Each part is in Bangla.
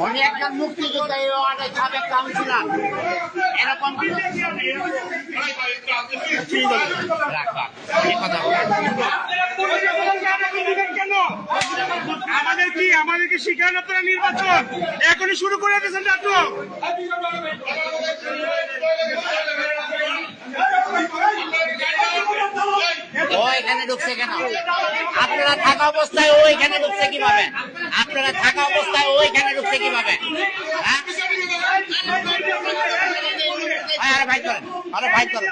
উনি একজন মুক্তিযোদ্ধা, সাবেক কাউন্সিলর, এরকম আমাদেরকে শিখান আপনারা নির্বাচন এখনই শুরু করে দিয়েছেন নাটক। ও এখানে ঢুকছে কেন? আপনারা থাকা অবস্থায় ও এখানে ঢুকছে কিভাবে? আপনারা থাকা অবস্থায় ও এখানে ঢুকছে কিভাবে? হ্যাঁ, আরে ভাই করেন, আরে ভাই করেন।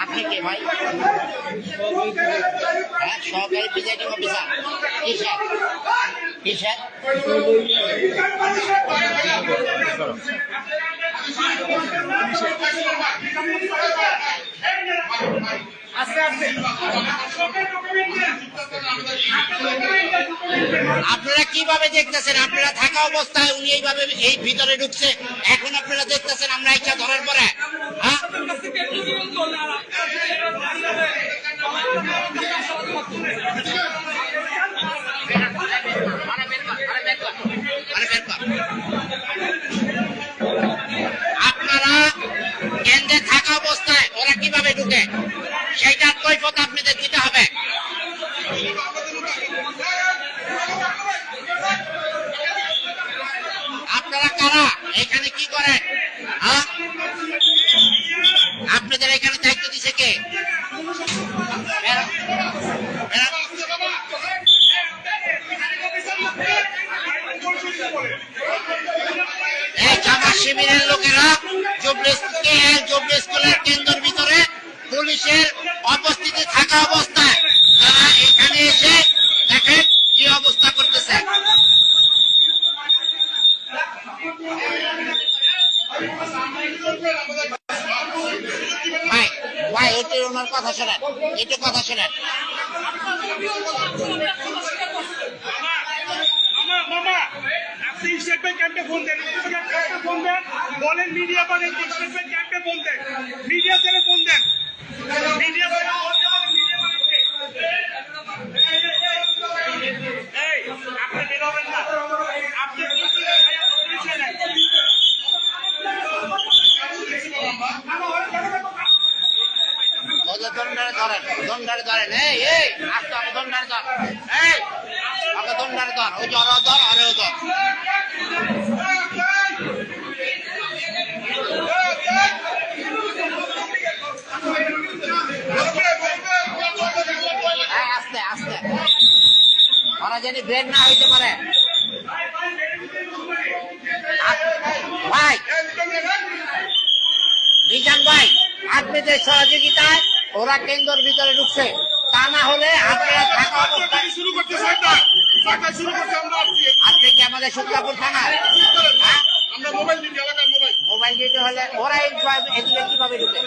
আপনি কে ভাই? হ্যাঁ, সহকারী প্রিজাইডিং অফিসার। কিসের কিসের? আপনারা কিভাবে দেখতেছেন? আপনারা থাকা অবস্থায় উনি এইভাবে এই ভিতরে ঢুকছে, এখন আপনারা দেখতেছেন আমরা ইচ্ছা ধরার পরে। হ্যাঁ, আপনারা কেন্দ্রে থাকা অবস্থায় ওরা কিভাবে ঢুকে সেইটার কৈফিয়ত আপনাদের দিতে হবে। আপনারা কারা? এখানে কি করেন? হ্যাঁ, আপনাদের এখানে দায়িত্ব দিছে কে? এই জামাত শিবিরের লোকেরা জুবলি স্কুলের কেন্দ্রের ভিতরে পুলিশের উপস্থিতি থাকা অবস্থায় তারা এখানে এসে দেখেন কি অবস্থা করতেছে। ভাই ভাই একটু ওনার কথা শোনেন, একটু কথা শোনেন। বলেন মিডিয়া করেন, ক্যাম্পে ফোন দেন, মিডিয়া ছেড়ে ফোন দেন, মিডিয়া আপনি বেরোবেন না, আপনি দন্ডারে ধরেন, এই এই আসতে হবে, দন্ডারে ধর, এই আমাকে দন্ডারে ধর, ওই যে ওরাও ধর, আরেও ধর। আস্তে আস্তে, ওরা যেন বের না হইতে পারে। ভাই মিজান ভাই, আপনাদের সহযোগিতায় ওরা কেন্দ্রের ভিতরে ঢুকছে, তা না হলে আপনারা থাকা অবস্থায় শুরু করতে আপনি কি আমাদের শুক্লাপুর থানা? আমরা মোবাইল ডিউটি, এলাকার মোবাইল ডিউটি হলে ওরা এদিকে কিভাবে ঢুকে?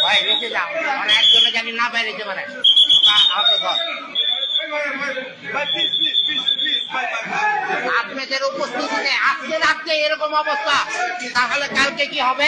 ভাই রেখে যাও, মানে একজনে জানি না বাইরে যেতে পারে। আপনাদের উপস্থিতিতে আজকে রাত্রে এরকম অবস্থা, তাহলে কালকে কি হবে?